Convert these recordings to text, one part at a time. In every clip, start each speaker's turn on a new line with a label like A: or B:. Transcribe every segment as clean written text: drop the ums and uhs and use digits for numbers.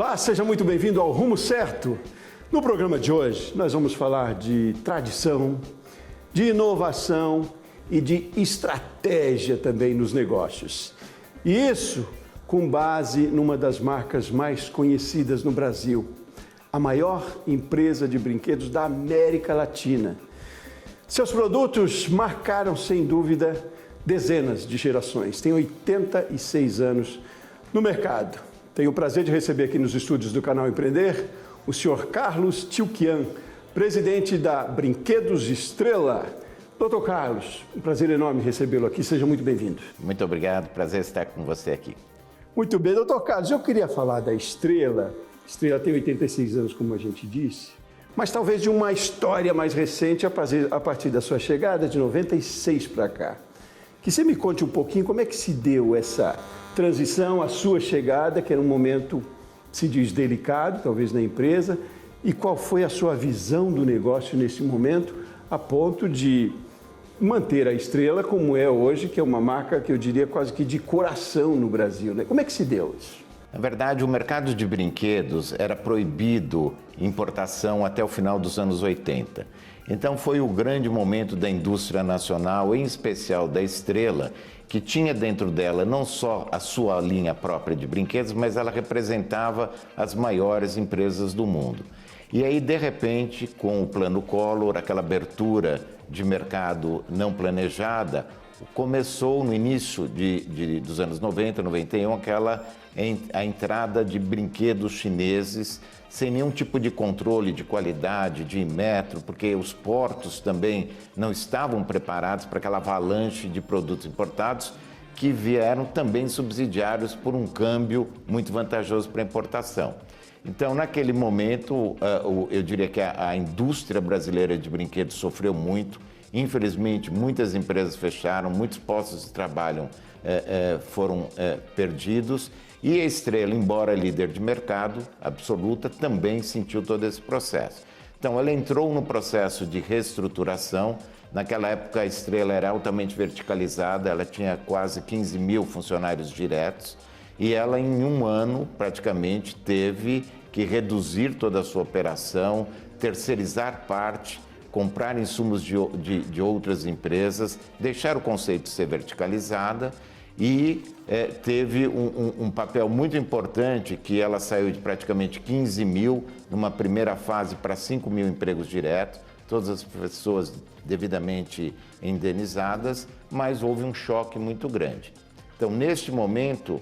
A: Olá, seja muito bem-vindo ao Rumo Certo. No programa de hoje, nós vamos falar de tradição, de inovação e de estratégia também nos negócios. E isso com base numa das marcas mais conhecidas no Brasil, a maior empresa de brinquedos da América Latina. Seus produtos marcaram, sem dúvida, dezenas de gerações. Tem 86 anos no mercado. Tenho o prazer de receber aqui nos estúdios do canal Empreender o senhor Carlos Tilquian, presidente da Brinquedos Estrela. Doutor Carlos, um prazer enorme recebê-lo aqui. Seja muito bem-vindo.
B: Muito obrigado, prazer estar com você aqui.
A: Muito bem, doutor Carlos, eu queria falar da Estrela. Estrela tem 86 anos, como a gente disse, mas talvez de uma história mais recente a partir da sua chegada de 96 para cá. Que você me conte um pouquinho como é que se deu essa transição, a sua chegada, que era um momento, se diz, delicado, talvez na empresa, e qual foi a sua visão do negócio nesse momento, a ponto de manter a Estrela como é hoje, que é uma marca que eu diria quase que de coração no Brasil, né? Como é que se deu isso?
B: Na verdade, o mercado de brinquedos era proibido importação até o final dos anos 80. Então foi o grande momento da indústria nacional, em especial da Estrela, que tinha dentro dela não só a sua linha própria de brinquedos, mas ela representava as maiores empresas do mundo. E aí, de repente, com o Plano Collor, aquela abertura de mercado não planejada, começou no início dos anos 90, 91, a entrada de brinquedos chineses sem nenhum tipo de controle de qualidade, de metro, porque os portos também não estavam preparados para aquela avalanche de produtos importados que vieram também subsidiários por um câmbio muito vantajoso para a importação. Então, naquele momento, eu diria que a indústria brasileira de brinquedos sofreu muito. Infelizmente, muitas empresas fecharam, muitos postos de trabalho foram perdidos e a Estrela, embora líder de mercado absoluta, também sentiu todo esse processo. Então, ela entrou no processo de reestruturação. Naquela época, a Estrela era altamente verticalizada, ela tinha quase 15 mil funcionários diretos e ela, em um ano, praticamente, teve que reduzir toda a sua operação, terceirizar parte, comprar insumos de outras empresas, deixar o conceito de ser verticalizada e teve um papel muito importante que ela saiu de praticamente 15 mil numa primeira fase para 5 mil empregos diretos, todas as pessoas devidamente indenizadas, mas houve um choque muito grande. Então, neste momento,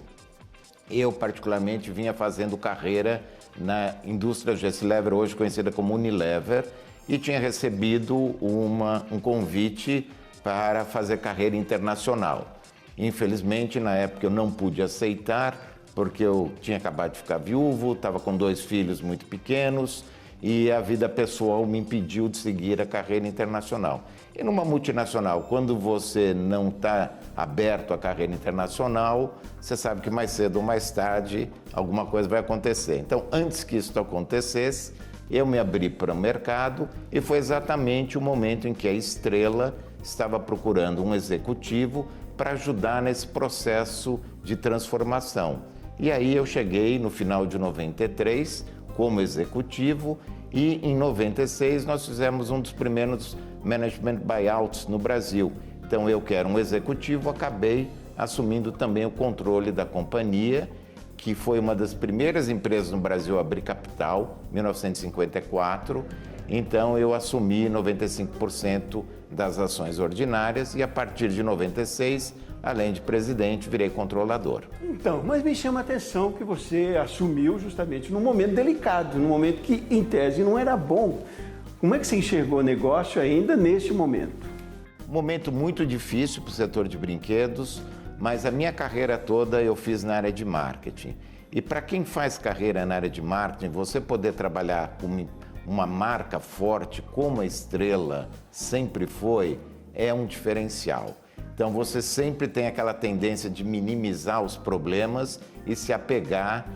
B: eu particularmente vinha fazendo carreira na indústria Geslever, hoje conhecida como Unilever, e tinha recebido um convite para fazer carreira internacional. Infelizmente, na época eu não pude aceitar, porque eu tinha acabado de ficar viúvo, estava com 2 filhos muito pequenos e a vida pessoal me impediu de seguir a carreira internacional. E numa multinacional, quando você não está aberto à carreira internacional, você sabe que mais cedo ou mais tarde alguma coisa vai acontecer. Então, antes que isso acontecesse, eu me abri para o mercado e foi exatamente o momento em que a Estrela estava procurando um executivo para ajudar nesse processo de transformação. E aí eu cheguei no final de 93 como executivo e em 96 nós fizemos um dos primeiros management buyouts no Brasil. Então eu, que era um executivo, acabei assumindo também o controle da companhia, que foi uma das primeiras empresas no Brasil a abrir capital, 1954. Então eu assumi 95% das ações ordinárias e a partir de 96, além de presidente, virei controlador.
A: Então, mas me chama a atenção que você assumiu justamente num momento delicado, num momento que, em tese, não era bom. Como é que você enxergou o negócio ainda neste momento?
B: Um momento muito difícil para o setor de brinquedos, mas a minha carreira toda eu fiz na área de marketing. E para quem faz carreira na área de marketing, você poder trabalhar com uma marca forte como a Estrela sempre foi, é um diferencial. Então você sempre tem aquela tendência de minimizar os problemas e se apegar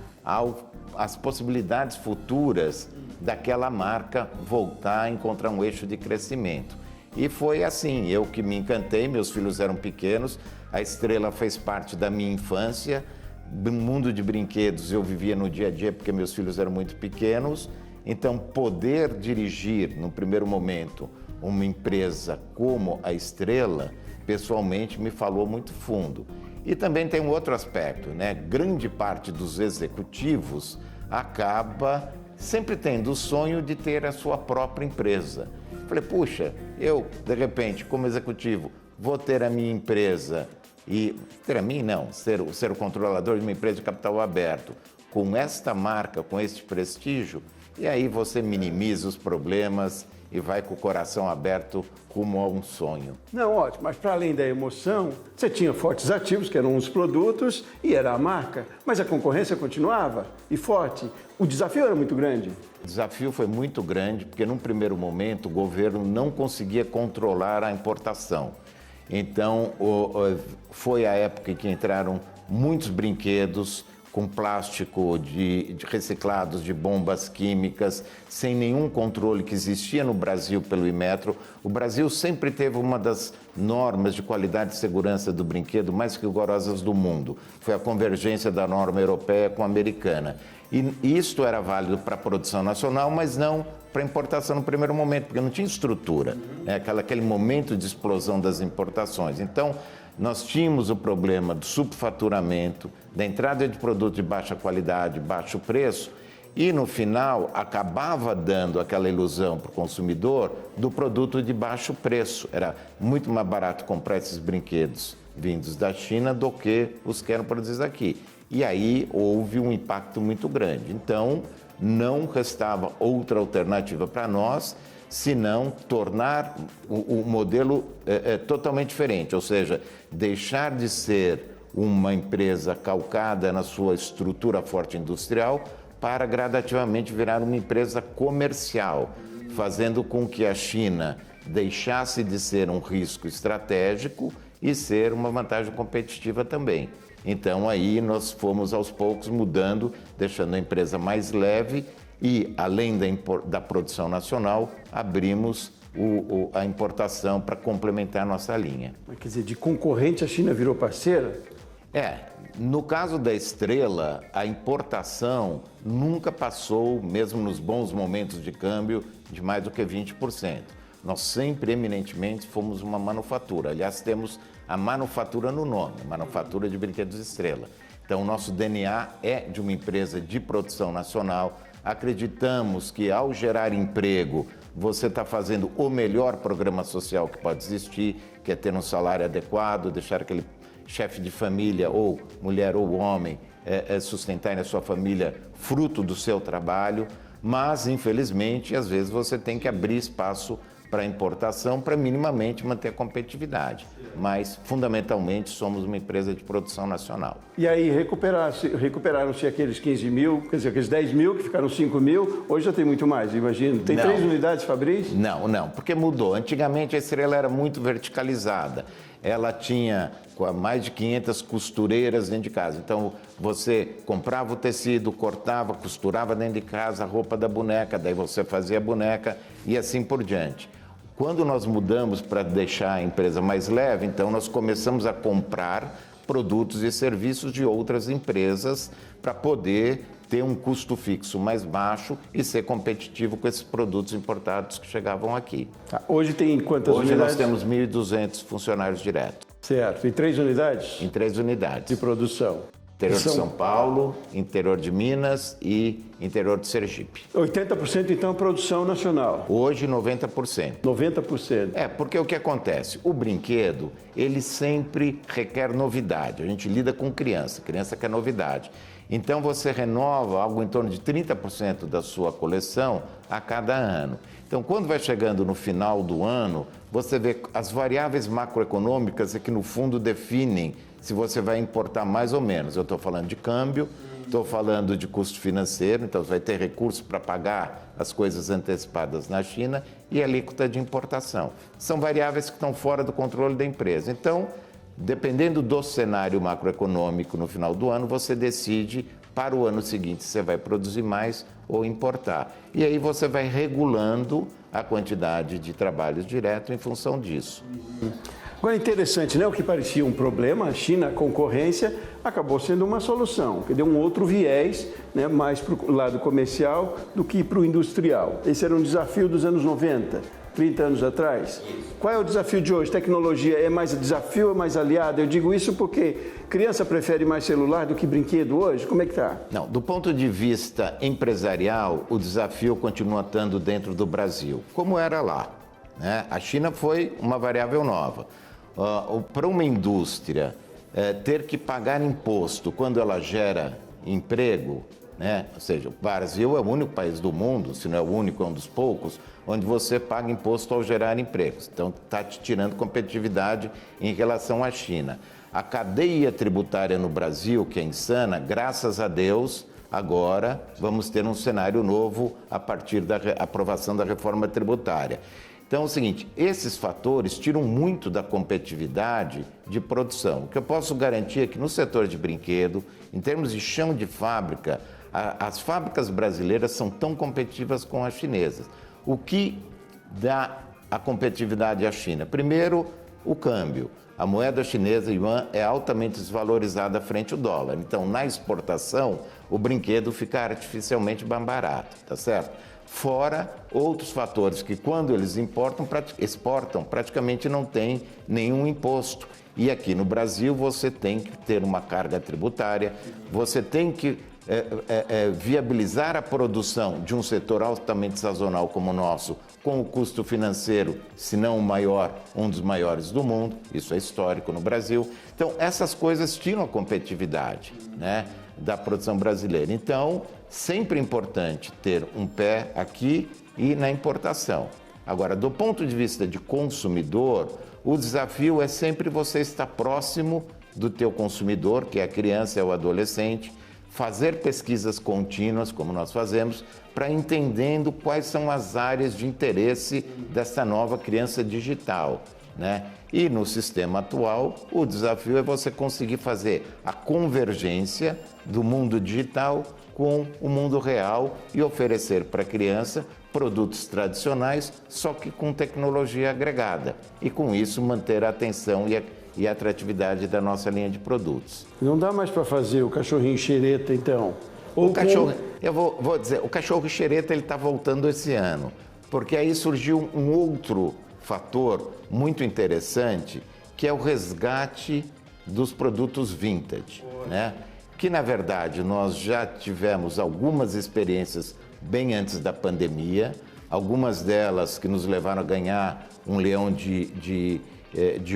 B: às possibilidades futuras daquela marca voltar a encontrar um eixo de crescimento. E foi assim, eu que me encantei, meus filhos eram pequenos, a Estrela fez parte da minha infância, do mundo de brinquedos eu vivia no dia a dia porque meus filhos eram muito pequenos, então poder dirigir, no primeiro momento, uma empresa como a Estrela, pessoalmente me falou muito fundo. E também tem um outro aspecto, né? Grande parte dos executivos acaba sempre tendo o sonho de ter a sua própria empresa. Falei, puxa, eu, de repente, como executivo, vou ter a minha empresa e... Ter a minha, não, ser o controlador de uma empresa de capital aberto, com esta marca, com este prestígio, e aí você minimiza os problemas e vai com o coração aberto rumo a um sonho.
A: Não, ótimo, mas para além da emoção, você tinha fortes ativos, que eram os produtos, e era a marca, mas a concorrência continuava e forte. O desafio era muito grande.
B: O desafio foi muito grande, porque num primeiro momento o governo não conseguia controlar a importação. Então, foi a época em que entraram muitos brinquedos com plástico de reciclados de bombas químicas, sem nenhum controle que existia no Brasil pelo Inmetro. O Brasil sempre teve uma das normas de qualidade e segurança do brinquedo mais rigorosas do mundo. Foi a convergência da norma europeia com a americana. E isto era válido para a produção nacional, mas não para a importação no primeiro momento, porque não tinha estrutura, né? Aquele momento de explosão das importações. Então, nós tínhamos o problema do subfaturamento, da entrada de produtos de baixa qualidade, baixo preço, e no final acabava dando aquela ilusão para o consumidor do produto de baixo preço. Era muito mais barato comprar esses brinquedos vindos da China do que os que eram produzidos aqui. E aí houve um impacto muito grande. Então, não restava outra alternativa para nós, senão tornar o modelo totalmente diferente, ou seja, deixar de ser uma empresa calcada na sua estrutura forte industrial para gradativamente virar uma empresa comercial, fazendo com que a China deixasse de ser um risco estratégico e ser uma vantagem competitiva também. Então aí nós fomos aos poucos mudando, deixando a empresa mais leve e, além da produção nacional, abrimos a importação para complementar a nossa linha.
A: Quer dizer, de concorrente a China virou parceira?
B: No caso da Estrela, a importação nunca passou, mesmo nos bons momentos de câmbio, de mais do que 20%. Nós sempre, eminentemente, fomos uma manufatura. Aliás, temos a manufatura no nome, Manufatura de Brinquedos Estrela. Então, o nosso DNA é de uma empresa de produção nacional. Acreditamos que, ao gerar emprego, você está fazendo o melhor programa social que pode existir, que é ter um salário adequado, deixar aquele chefe de família, ou mulher ou homem, sustentar a sua família fruto do seu trabalho. Mas, infelizmente, às vezes você tem que abrir espaço para a importação para minimamente manter a competitividade. Mas, fundamentalmente, somos uma empresa de produção nacional.
A: E aí recuperaram-se aqueles 15 mil, quer dizer, aqueles 10 mil que ficaram 5 mil, hoje já tem muito mais, imagino. Tem 3 unidades Fabris?
B: Não, porque mudou. Antigamente a Estrela era muito verticalizada. Ela tinha mais de 500 costureiras dentro de casa. Então, você comprava o tecido, cortava, costurava dentro de casa a roupa da boneca, daí você fazia a boneca e assim por diante. Quando nós mudamos para deixar a empresa mais leve, então nós começamos a comprar produtos e serviços de outras empresas para poder ter um custo fixo mais baixo e ser competitivo com esses produtos importados que chegavam aqui.
A: Hoje tem quantas unidades?
B: Hoje nós temos 1.200 funcionários diretos.
A: Certo. E 3 unidades?
B: Em 3 unidades.
A: De produção.
B: Interior de São Paulo, interior de Minas e interior de Sergipe.
A: 80% então produção nacional?
B: Hoje 90%.
A: 90%.
B: Porque o que acontece? O brinquedo, ele sempre requer novidade. A gente lida com criança quer novidade. Então você renova algo em torno de 30% da sua coleção a cada ano. Então, quando vai chegando no final do ano, você vê as variáveis macroeconômicas que no fundo definem se você vai importar mais ou menos. Eu estou falando de câmbio, estou falando de custo financeiro, então você vai ter recurso para pagar as coisas antecipadas na China e a alíquota de importação. São variáveis que estão fora do controle da empresa. Então, dependendo do cenário macroeconômico no final do ano, você decide para o ano seguinte se você vai produzir mais ou importar. E aí você vai regulando a quantidade de trabalhos direto em função disso.
A: Agora, interessante, né? O que parecia um problema, a China, a concorrência, acabou sendo uma solução, que deu um outro viés, né, mais para o lado comercial do que para o industrial. Esse era um desafio dos anos 90, 30 anos atrás. Qual é o desafio de hoje? Tecnologia é mais desafio ou é mais aliado? Eu digo isso porque criança prefere mais celular do que brinquedo hoje? Como é que está?
B: Não, do ponto de vista empresarial, o desafio continua estando dentro do Brasil, como era lá, né? A China foi uma variável nova. Para uma indústria ter que pagar imposto quando ela gera emprego, né? Ou seja, o Brasil é o único país do mundo, se não é o único, é um dos poucos, onde você paga imposto ao gerar empregos. Então, está te tirando competitividade em relação à China. A cadeia tributária no Brasil, que é insana, graças a Deus, agora vamos ter um cenário novo a partir da aprovação da reforma tributária. Então é o seguinte, esses fatores tiram muito da competitividade de produção. O que eu posso garantir é que no setor de brinquedo, em termos de chão de fábrica, as fábricas brasileiras são tão competitivas como as chinesas. O que dá a competitividade à China? Primeiro, o câmbio. A moeda chinesa, yuan, é altamente desvalorizada frente ao dólar. Então, na exportação, o brinquedo fica artificialmente mais barato, tá certo? Fora outros fatores que, quando eles exportam, praticamente não tem nenhum imposto. E aqui no Brasil você tem que ter uma carga tributária, você tem que viabilizar a produção de um setor altamente sazonal como o nosso, com o custo financeiro, se não o maior, um dos maiores do mundo, isso é histórico no Brasil. Então, essas coisas tiram a competitividade, né, da produção brasileira. Então, sempre importante ter um pé aqui e na importação. Agora, do ponto de vista de consumidor, o desafio é sempre você estar próximo do teu consumidor, que é a criança, é o adolescente, fazer pesquisas contínuas, como nós fazemos, para entendendo quais são as áreas de interesse dessa nova criança digital, né? E no sistema atual, o desafio é você conseguir fazer a convergência do mundo digital com o mundo real e oferecer para a criança produtos tradicionais, só que com tecnologia agregada. E com isso manter a atenção e a atratividade da nossa linha de produtos.
A: Não dá mais para fazer o cachorrinho xereta, então?
B: O cachorro xereta ele está voltando esse ano, porque aí surgiu um outro fator muito interessante, que é o resgate dos produtos vintage, né? Que, na verdade, nós já tivemos algumas experiências bem antes da pandemia, algumas delas que nos levaram a ganhar um leão de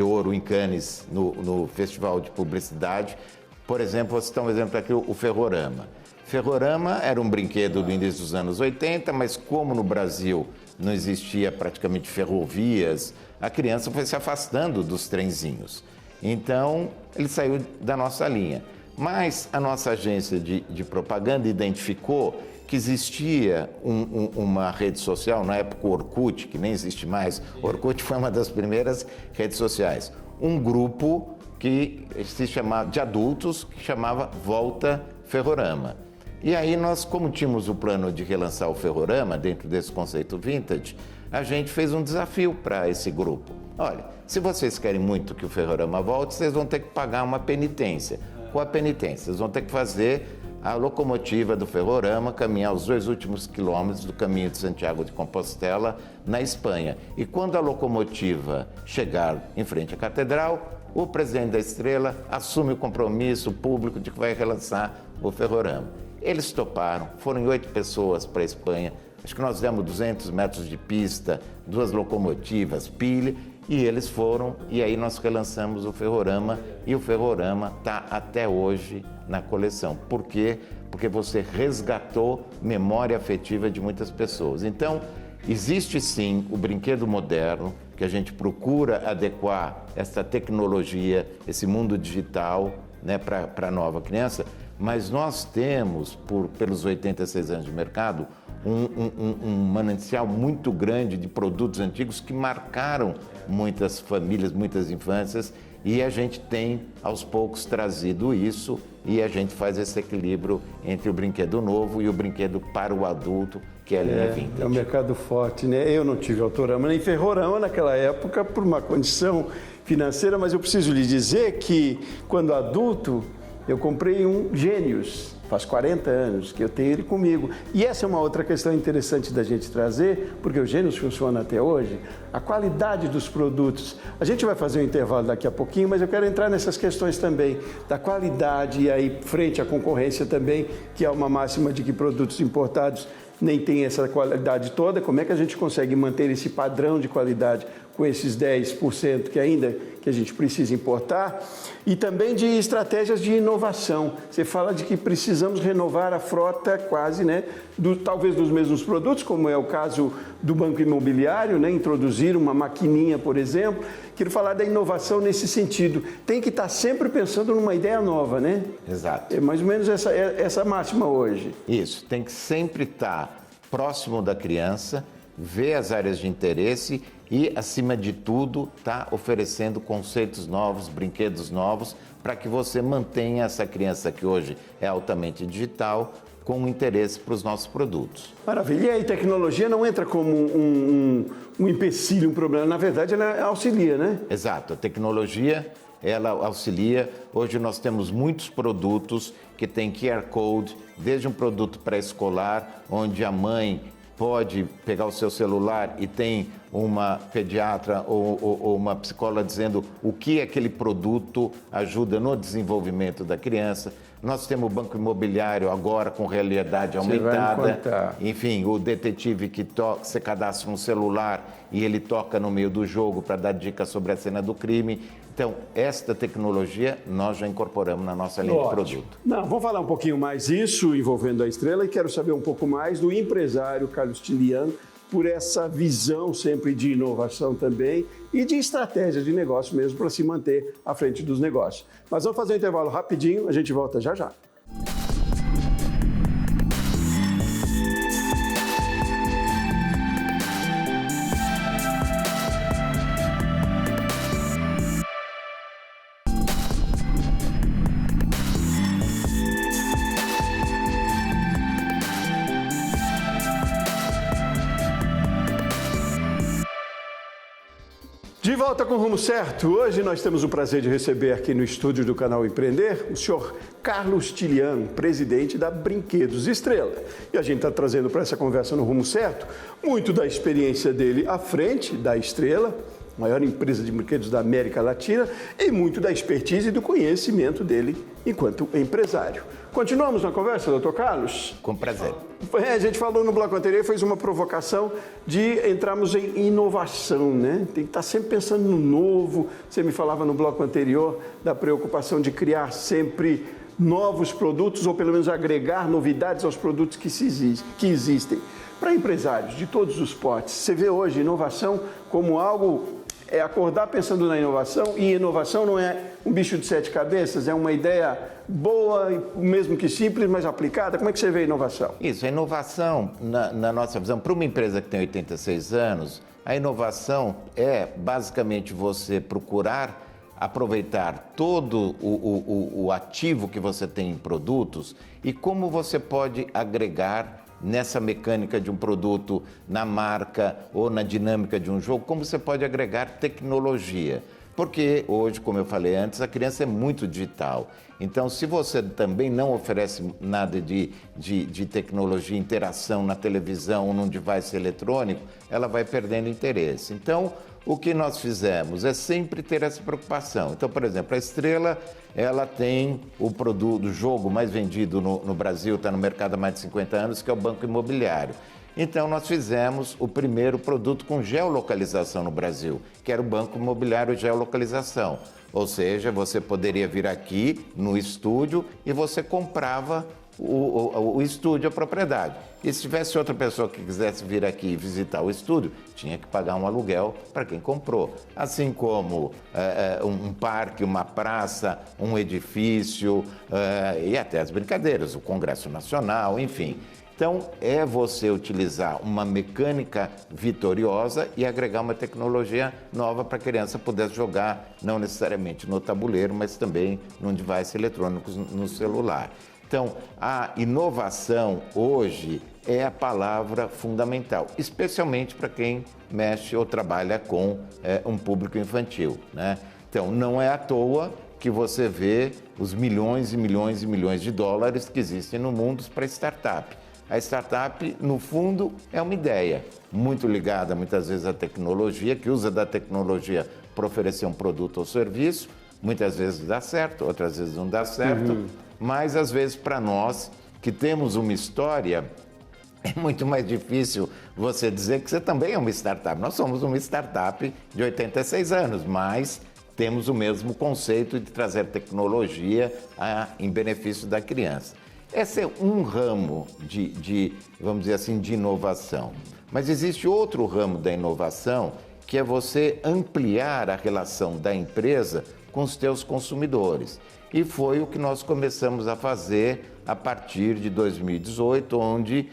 B: ouro em Cannes no Festival de Publicidade. Por exemplo, vou citar um exemplo aqui, o Ferrorama. Ferrorama era um brinquedo do início dos anos 80, mas como no Brasil não existia praticamente ferrovias, a criança foi se afastando dos trenzinhos. Então, ele saiu da nossa linha. Mas a nossa agência de propaganda identificou que existia uma rede social, na época o Orkut, que nem existe mais, o Orkut foi uma das primeiras redes sociais, um grupo que se chamava, de adultos, que chamava Volta Ferrorama. E aí nós, como tínhamos o plano de relançar o Ferrorama dentro desse conceito vintage, a gente fez um desafio para esse grupo. Olha, se vocês querem muito que o Ferrorama volte, vocês vão ter que pagar uma penitência. Qual a penitência? Vocês vão ter que fazer a locomotiva do Ferrorama caminhar os 2 últimos quilômetros do caminho de Santiago de Compostela, na Espanha. E quando a locomotiva chegar em frente à catedral, o presidente da Estrela assume o compromisso público de que vai relançar o Ferrorama. Eles toparam, foram 8 pessoas para a Espanha, acho que nós demos 200 metros de pista, 2 locomotivas, pilha, e eles foram, e aí nós relançamos o Ferrorama, e o Ferrorama está até hoje na coleção. Por quê? Porque você resgatou memória afetiva de muitas pessoas. Então, existe sim o brinquedo moderno, que a gente procura adequar essa tecnologia, esse mundo digital, né, para a nova criança, mas nós temos, pelos 86 anos de mercado, um manancial muito grande de produtos antigos que marcaram muitas famílias, muitas infâncias e a gente tem, aos poucos, trazido isso e a gente faz esse equilíbrio entre o brinquedo novo e o brinquedo para o adulto, que é a linha Vintage.
A: É um mercado forte, né? Eu não tive Autorama nem Ferrorama naquela época por uma condição financeira, mas eu preciso lhe dizer que, quando adulto, eu comprei um Gênios, faz 40 anos que eu tenho ele comigo. E essa é uma outra questão interessante da gente trazer, porque o Gênios funciona até hoje, a qualidade dos produtos. A gente vai fazer um intervalo daqui a pouquinho, mas eu quero entrar nessas questões também, da qualidade e aí frente à concorrência também, que é uma máxima de que produtos importados nem tem essa qualidade toda. Como é que a gente consegue manter esse padrão de qualidade com esses 10% que a gente precisa importar? E também de estratégias de inovação. Você fala de que precisamos renovar a frota quase, né, talvez dos mesmos produtos, como é o caso do Banco Imobiliário, né, introduzir uma maquininha, por exemplo. Quero falar da inovação nesse sentido. Tem que estar sempre pensando numa ideia nova, né?
B: Exato.
A: É mais ou menos essa máxima hoje.
B: Isso, tem que sempre estar próximo da criança, ver as áreas de interesse e, acima de tudo, estar oferecendo conceitos novos, brinquedos novos, para que você mantenha essa criança que hoje é altamente digital, com interesse para os nossos produtos.
A: Maravilha. E aí, tecnologia não entra como um empecilho, um problema. Na verdade, ela auxilia, né?
B: Exato. A tecnologia, ela auxilia. Hoje nós temos muitos produtos que têm QR Code, desde um produto pré-escolar, onde a mãe pode pegar o seu celular e tem uma pediatra ou uma psicóloga dizendo o que aquele produto ajuda no desenvolvimento da criança. Nós temos o Banco Imobiliário agora com realidade aumentada. Enfim, o detetive que você cadastra um celular e ele toca no meio do jogo para dar dicas sobre a cena do crime. Então, esta tecnologia nós já incorporamos na nossa linha de produto.
A: Não, vamos falar um pouquinho mais disso envolvendo a Estrela e quero saber um pouco mais do empresário Carlos Tilian, por essa visão sempre de inovação também e de estratégia de negócio mesmo para se manter à frente dos negócios. Mas vamos fazer um intervalo rapidinho, a gente volta já já. De volta com o Rumo Certo. Hoje nós temos o prazer de receber aqui no estúdio do canal Empreender o senhor Carlos Tilian, presidente da Brinquedos Estrela. E a gente está trazendo para essa conversa no Rumo Certo muito da experiência dele à frente da Estrela, maior empresa de brinquedos da América Latina, e muito da expertise e do conhecimento dele enquanto empresário. Continuamos na conversa, doutor Carlos?
B: Com prazer.
A: A gente falou no bloco anterior, fez uma provocação de entrarmos em inovação, né? Tem que estar sempre pensando no novo. Você me falava no bloco anterior da preocupação de criar sempre novos produtos, ou pelo menos agregar novidades aos produtos que existem. Para empresários de todos os portes, você vê hoje inovação como algo... É acordar pensando na inovação, e inovação não é um bicho de 7 cabeças, é uma ideia boa, mesmo que simples, mas aplicada. Como é que você vê a inovação?
B: Isso, a inovação, na nossa visão, para uma empresa que tem 86 anos, a inovação é basicamente você procurar aproveitar todo o ativo que você tem em produtos e como você pode agregar nessa mecânica de um produto, na marca ou na dinâmica de um jogo, como você pode agregar tecnologia. Porque hoje, como eu falei antes, a criança é muito digital. Então, se você também não oferece nada de tecnologia, interação na televisão ou num device eletrônico, ela vai perdendo interesse. Então, o que nós fizemos é sempre ter essa preocupação. Então, por exemplo, a Estrela, ela tem o produto, o jogo mais vendido no Brasil, está no mercado há mais de 50 anos, que é o Banco Imobiliário. Então, nós fizemos o primeiro produto com geolocalização no Brasil, que era o Banco Imobiliário Geolocalização. Ou seja, você poderia vir aqui no estúdio e você comprava o estúdio, a propriedade. E se tivesse outra pessoa que quisesse vir aqui visitar o estúdio, tinha que pagar um aluguel para quem comprou. Assim como um parque, uma praça, um edifício e até as brincadeiras, o Congresso Nacional, enfim. Então, é você utilizar uma mecânica vitoriosa e agregar uma tecnologia nova para a criança poder jogar, não necessariamente no tabuleiro, mas também num device eletrônico no celular. Então, a inovação hoje é a palavra fundamental, especialmente para quem mexe ou trabalha com um público infantil, né? Então, não é à toa que você vê os milhões e milhões e milhões de dólares que existem no mundo para startup. A startup, no fundo, é uma ideia muito ligada, muitas vezes, à tecnologia, que usa da tecnologia para oferecer um produto ou serviço. Muitas vezes dá certo, outras vezes não dá certo. Mas, às vezes, para nós, que temos uma história, é muito mais difícil você dizer que você também é uma startup. Nós somos uma startup de 86 anos, mas temos o mesmo conceito de trazer tecnologia em benefício da criança. Esse é um ramo vamos dizer assim, de inovação. Mas existe outro ramo da inovação, que é você ampliar a relação da empresa com os teus consumidores. E foi o que nós começamos a fazer a partir de 2018, onde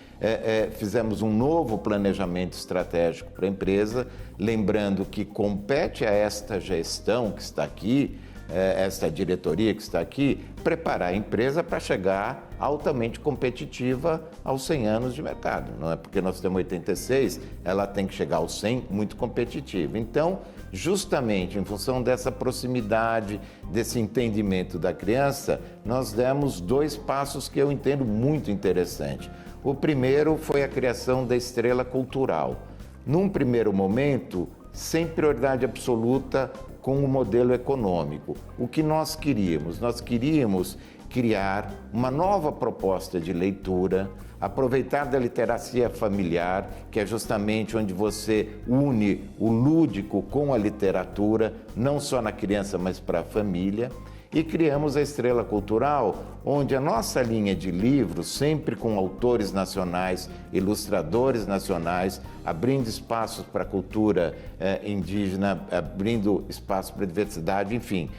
B: fizemos um novo planejamento estratégico para a empresa, lembrando que compete a esta gestão que está aqui, esta diretoria que está aqui, preparar a empresa para chegar altamente competitiva aos 100 anos de mercado. Não é porque nós temos 86, ela tem que chegar aos 100 muito competitiva. Então, justamente em função dessa proximidade, desse entendimento da criança, nós demos 2 passos que eu entendo muito interessante. O primeiro foi a criação da Estrela Cultural. Num primeiro momento, sem prioridade absoluta com o modelo econômico. O que nós queríamos? Nós queríamos criar uma nova proposta de leitura, aproveitar da literacia familiar, que é justamente onde você une o lúdico com a literatura, não só na criança, mas para a família. E criamos a Estrela Cultural, onde a nossa linha de livros, sempre com autores nacionais, ilustradores nacionais, abrindo espaços para a cultura indígena, abrindo espaço para a diversidade, enfim,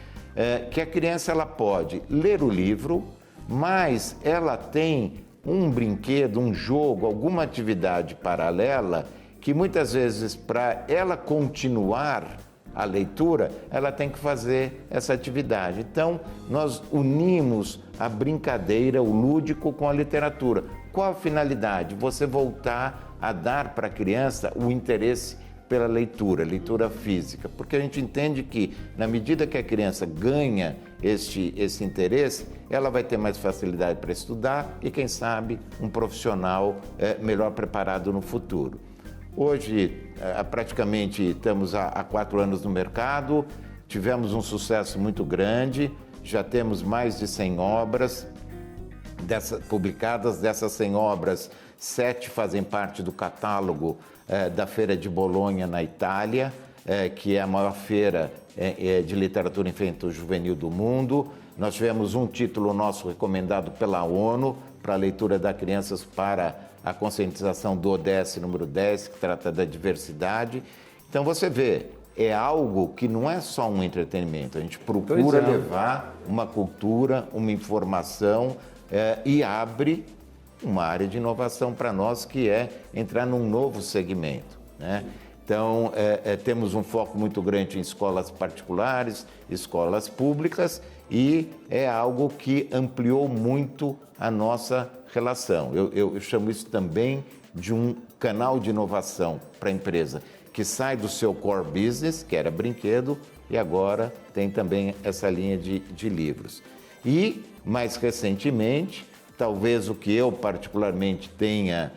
B: que a criança ela pode ler o livro, mas ela tem um brinquedo, um jogo, alguma atividade paralela que muitas vezes, para ela continuar a leitura, ela tem que fazer essa atividade. Então, nós unimos a brincadeira, o lúdico com a literatura. Qual a finalidade? Você voltar a dar para a criança o interesse pela leitura, leitura física, porque a gente entende que, na medida que a criança ganha esse interesse, ela vai ter mais facilidade para estudar e, quem sabe, um profissional melhor preparado no futuro. Hoje, praticamente, estamos há 4 anos no mercado, tivemos um sucesso muito grande, já temos mais de 100 obras publicadas. Dessas 100 obras, 7 fazem parte do catálogo da Feira de Bolonha, na Itália, que é a maior feira de literatura infanto-juvenil do mundo. Nós tivemos um título nosso recomendado pela ONU para a leitura das crianças para a conscientização do ODS número 10, que trata da diversidade. Então você vê, é algo que não é só um entretenimento, a gente procura levar uma cultura, uma informação e abre uma área de inovação para nós, que é entrar num novo segmento, né? Então, temos um foco muito grande em escolas particulares, escolas públicas, e é algo que ampliou muito a nossa relação. Eu chamo isso também de um canal de inovação para a empresa, que sai do seu core business, que era brinquedo, e agora tem também essa linha de livros. E, mais recentemente, talvez o que eu particularmente tenha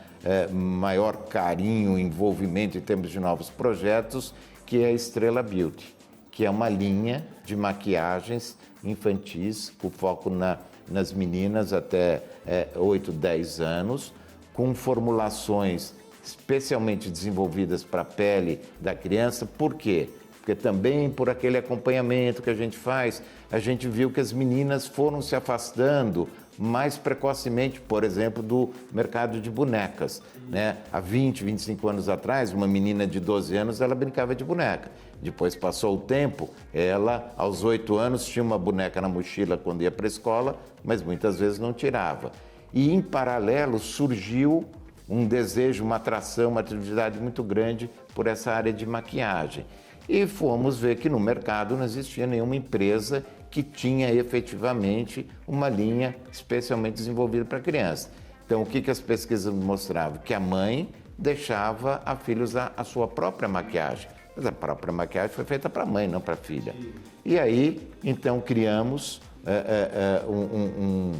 B: maior carinho, envolvimento em termos de novos projetos, que é a Estrela Beauty, que é uma linha de maquiagens infantis, com foco nas meninas até 8, 10 anos, com formulações especialmente desenvolvidas para a pele da criança. Por quê? Porque também por aquele acompanhamento que a gente faz, a gente viu que as meninas foram se afastando mais precocemente, por exemplo, do mercado de bonecas, né? Há 20, 25 anos atrás, uma menina de 12 anos, ela brincava de boneca. Depois passou o tempo, ela, aos 8 anos, tinha uma boneca na mochila quando ia para a escola, mas muitas vezes não tirava. E, em paralelo, surgiu um desejo, uma atração, uma atividade muito grande por essa área de maquiagem. E fomos ver que no mercado não existia nenhuma empresa que tinha efetivamente uma linha especialmente desenvolvida para criança. Então, o que as pesquisas mostravam? Que a mãe deixava a filha usar a sua própria maquiagem. Mas a própria maquiagem foi feita para a mãe, não para a filha. E aí, então, criamos um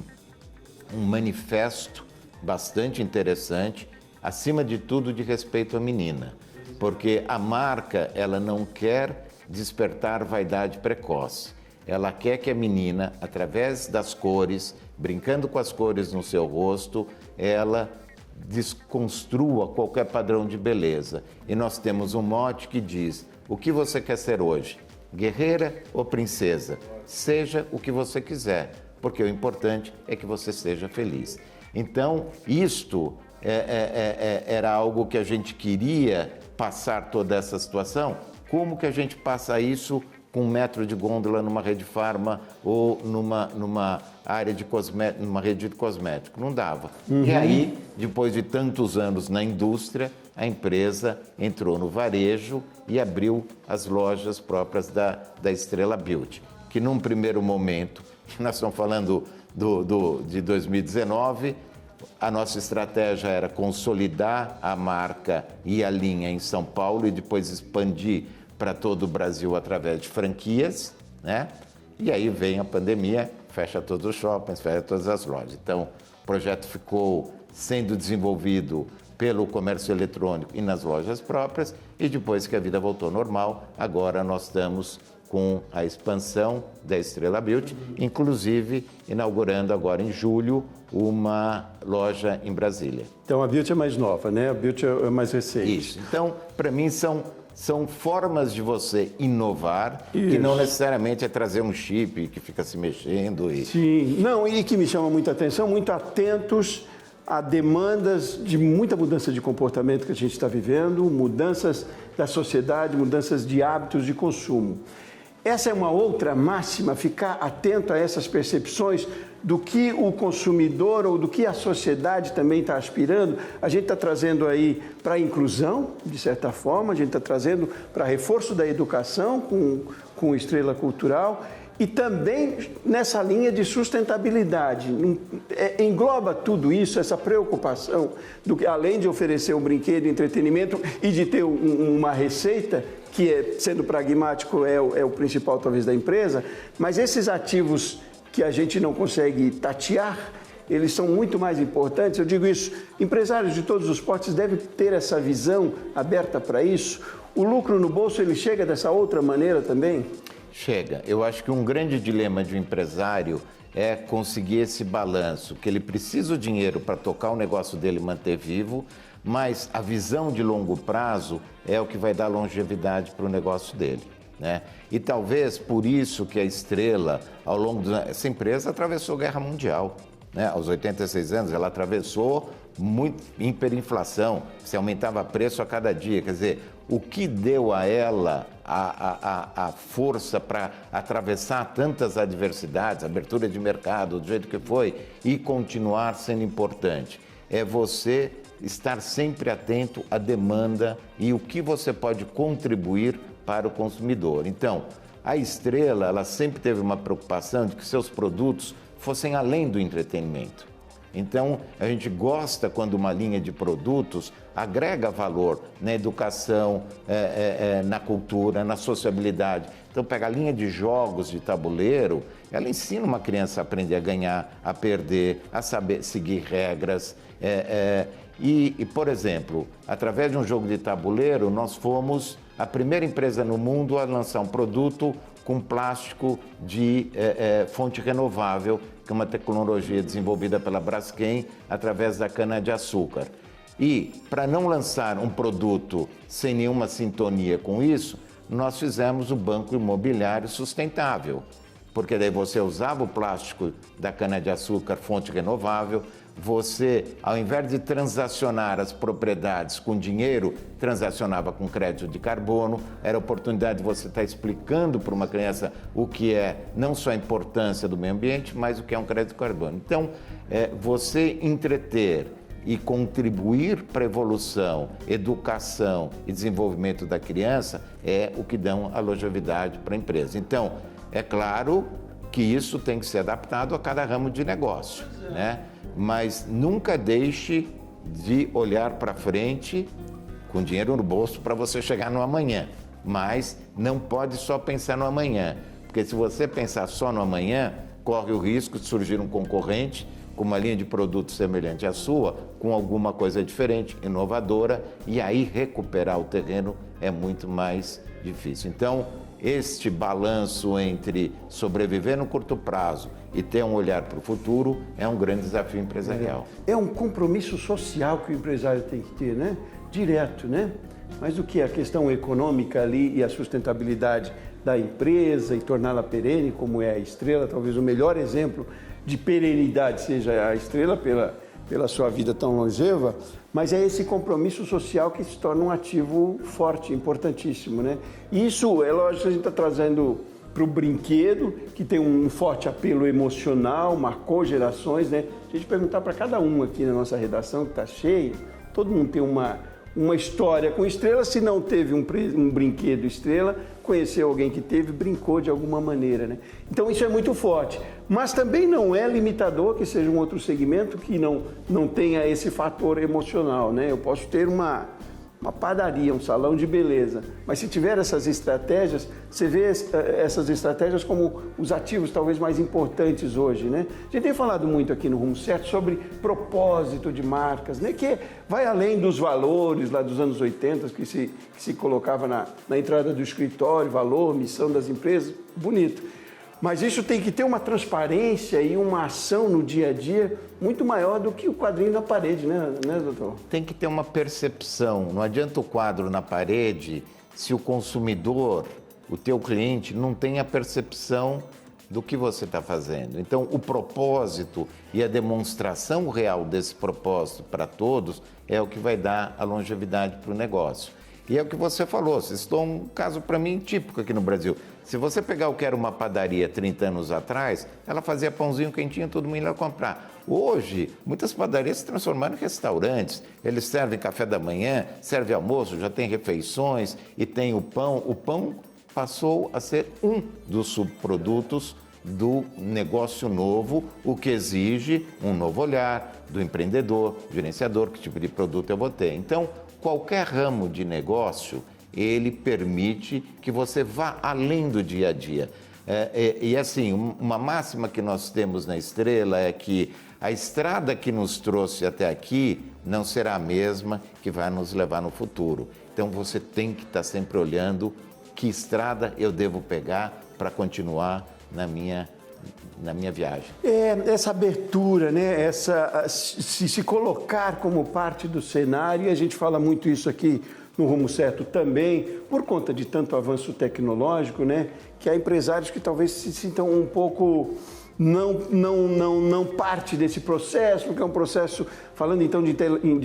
B: manifesto bastante interessante, acima de tudo de respeito à menina, porque a marca ela não quer despertar vaidade precoce, ela quer que a menina, através das cores, brincando com as cores no seu rosto, ela desconstrua qualquer padrão de beleza. E nós temos um mote que diz: o que você quer ser hoje? Guerreira ou princesa? Seja o que você quiser, porque o importante é que você seja feliz. Então, isto era algo que a gente queria passar toda essa situação. Como que a gente passa isso com 1 metro de gôndola numa rede farma ou numa área de cosmético, numa rede de cosmético? Não dava. E aí, depois de tantos anos na indústria, a empresa entrou no varejo e abriu as lojas próprias da Estrela Beauty, que num primeiro momento, nós estamos falando de 2019, a nossa estratégia era consolidar a marca e a linha em São Paulo e depois expandir para todo o Brasil através de franquias, né? E aí vem a pandemia, fecha todos os shoppings, fecha todas as lojas. Então, o projeto ficou sendo desenvolvido pelo comércio eletrônico e nas lojas próprias, e depois que a vida voltou ao normal, agora nós estamos com a expansão da Estrela Beauty, inclusive inaugurando agora em julho uma loja em Brasília.
A: Então a Beauty é mais nova, né? A Beauty é mais recente.
B: Isso. Então, para mim, são formas de você inovar, que não necessariamente é trazer um chip que fica se mexendo.
A: Sim, não, e que me chama muita atenção, muito atentos a demandas de muita mudança de comportamento que a gente está vivendo, mudanças da sociedade, mudanças de hábitos de consumo. Essa é uma outra máxima, ficar atento a essas percepções do que o consumidor ou do que a sociedade também está aspirando. A gente está trazendo aí para a inclusão, de certa forma, a gente está trazendo para reforço da educação com Estrela Cultural e também nessa linha de sustentabilidade. Engloba tudo isso, essa preocupação, além de oferecer um brinquedo, entretenimento e de ter uma receita, que sendo pragmático é o principal talvez da empresa, mas esses ativos que a gente não consegue tatear, eles são muito mais importantes. Eu digo isso, empresários de todos os portes devem ter essa visão aberta para isso. O lucro no bolso, ele chega dessa outra maneira também?
B: Chega. Eu acho que um grande dilema de um empresário é conseguir esse balanço, que ele precisa do dinheiro para tocar o negócio dele e manter vivo, mas a visão de longo prazo é o que vai dar longevidade para o negócio dele, né? E talvez por isso que a Estrela, ao longo essa empresa atravessou a Guerra Mundial, né? Aos 86 anos ela atravessou muito hiperinflação, se aumentava preço a cada dia, quer dizer, o que deu a ela a força para atravessar tantas adversidades, abertura de mercado, do jeito que foi, e continuar sendo importante, é você estar sempre atento à demanda e o que você pode contribuir para o consumidor. Então, a Estrela, ela sempre teve uma preocupação de que seus produtos fossem além do entretenimento. Então, a gente gosta quando uma linha de produtos agrega valor na educação, na cultura, na sociabilidade. Então, pega a linha de jogos de tabuleiro, ela ensina uma criança a aprender a ganhar, a perder, a saber seguir regras. E, por exemplo, através de um jogo de tabuleiro, nós fomos a primeira empresa no mundo a lançar um produto com plástico de fonte renovável, que é uma tecnologia desenvolvida pela Braskem através da cana-de-açúcar. E, para não lançar um produto sem nenhuma sintonia com isso, nós fizemos o Banco Imobiliário Sustentável, porque daí você usava o plástico da cana-de-açúcar, fonte renovável, você, ao invés de transacionar as propriedades com dinheiro, transacionava com crédito de carbono. Era a oportunidade de você estar explicando para uma criança o que é não só a importância do meio ambiente, mas o que é um crédito de carbono. Então, você entreter e contribuir para a evolução, educação e desenvolvimento da criança é o que dão a longevidade para a empresa. Então, é claro que isso tem que ser adaptado a cada ramo de negócio, né? Mas nunca deixe de olhar para frente com dinheiro no bolso para você chegar no amanhã. Mas não pode só pensar no amanhã, porque se você pensar só no amanhã, corre o risco de surgir um concorrente com uma linha de produto semelhante à sua, com alguma coisa diferente, inovadora, e aí recuperar o terreno é muito mais difícil. Então, este balanço entre sobreviver no curto prazo e ter um olhar para o futuro é um grande desafio empresarial.
A: É um compromisso social que o empresário tem que ter, né? Direto, né? Mas o que é a questão econômica ali e a sustentabilidade da empresa e torná-la perene, como é a Estrela, talvez o melhor exemplo de perenidade seja a Estrela pela sua vida tão longeva, mas é esse compromisso social que se torna um ativo forte, importantíssimo, né? E isso, é lógico, a gente está trazendo para o brinquedo, que tem um forte apelo emocional, marcou gerações, né? Se a gente perguntar para cada um aqui na nossa redação, que está cheia, todo mundo tem uma história com Estrela. Se não teve um brinquedo Estrela, conheceu alguém que teve, brincou de alguma maneira, né? Então isso é muito forte, mas também não é limitador que seja um outro segmento que não tenha esse fator emocional, né? Eu posso ter uma padaria, um salão de beleza, mas se tiver essas estratégias, você vê essas estratégias como os ativos talvez mais importantes hoje, né? A gente tem falado muito aqui no Rumo Certo sobre propósito de marcas, né? Que vai além dos valores lá dos anos 80, que se colocava na entrada do escritório, valor, missão das empresas, bonito. Mas isso tem que ter uma transparência e uma ação no dia a dia muito maior do que o quadrinho na parede, né, doutor?
B: Tem que ter uma percepção. Não adianta o quadro na parede se o consumidor, o teu cliente, não tem a percepção do que você está fazendo. Então, o propósito e a demonstração real desse propósito para todos é o que vai dar a longevidade para o negócio. E é o que você falou, você citou um caso para mim típico aqui no Brasil. Se você pegar o que era uma padaria 30 anos atrás, ela fazia pãozinho quentinho, todo mundo ia comprar. Hoje, muitas padarias se transformaram em restaurantes. Eles servem café da manhã, servem almoço, já tem refeições e tem o pão. O pão passou a ser um dos subprodutos do negócio novo, o que exige um novo olhar do empreendedor, gerenciador, que tipo de produto eu vou ter. Então, qualquer ramo de negócio, ele permite que você vá além do dia a dia. E assim, uma máxima que nós temos na Estrela é que a estrada que nos trouxe até aqui não será a mesma que vai nos levar no futuro. Então você tem que estar sempre olhando que estrada eu devo pegar para continuar na minha viagem.
A: Essa abertura, né? Se colocar como parte do cenário, e a gente fala muito isso aqui no Rumo Certo também, por conta de tanto avanço tecnológico, né? Que há empresários que talvez se sintam um pouco não parte desse processo, porque é um processo, falando então de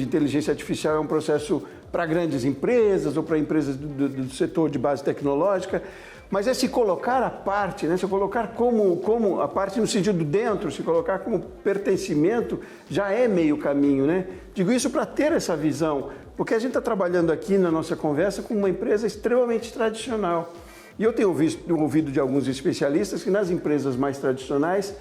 A: inteligência artificial, é um processo para grandes empresas ou para empresas do setor de base tecnológica, mas é se colocar à parte, né? Se colocar como a parte no sentido dentro, se colocar como pertencimento, já é meio caminho, né? Digo isso para ter essa visão, porque a gente está trabalhando aqui na nossa conversa com uma empresa extremamente tradicional. E eu tenho ouvido de alguns especialistas que nas empresas mais tradicionais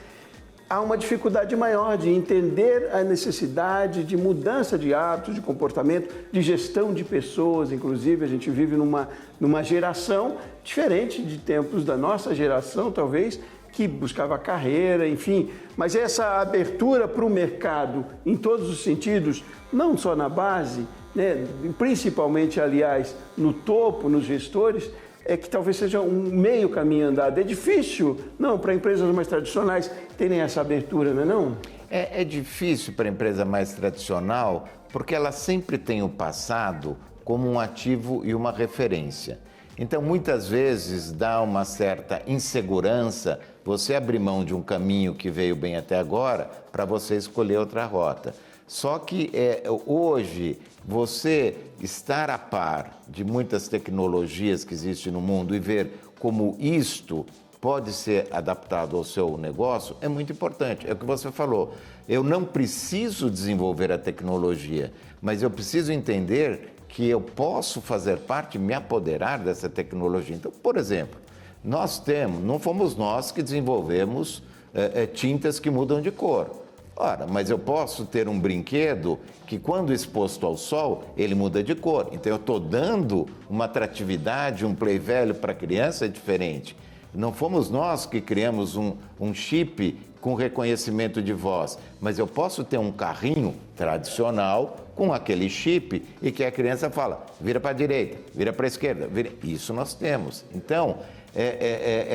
A: há uma dificuldade maior de entender a necessidade de mudança de hábitos, de comportamento, de gestão de pessoas. Inclusive, a gente vive numa geração diferente de tempos da nossa geração, talvez, que buscava carreira, enfim. Mas essa abertura para o mercado, em todos os sentidos, não só na base, né, principalmente, aliás, no topo, nos gestores, é que talvez seja um meio caminho andado. É difícil, não, para empresas mais tradicionais terem essa abertura, não é não?
B: É difícil para a empresa mais tradicional, porque ela sempre tem o passado como um ativo e uma referência. Então, muitas vezes, dá uma certa insegurança você abrir mão de um caminho que veio bem até agora para você escolher outra rota. Só que hoje, você estar a par de muitas tecnologias que existem no mundo e ver como isto pode ser adaptado ao seu negócio é muito importante. É o que você falou. Eu não preciso desenvolver a tecnologia, mas eu preciso entender que eu posso fazer parte, me apoderar dessa tecnologia. Então, por exemplo, não fomos nós que desenvolvemos tintas que mudam de cor. Ora, mas eu posso ter um brinquedo que, quando exposto ao sol, ele muda de cor. Então, eu estou dando uma atratividade, um play velho para a criança diferente. Não fomos nós que criamos um chip com reconhecimento de voz, mas eu posso ter um carrinho tradicional com aquele chip e que a criança fala, vira para a direita, vira para a esquerda. Isso nós temos. Então,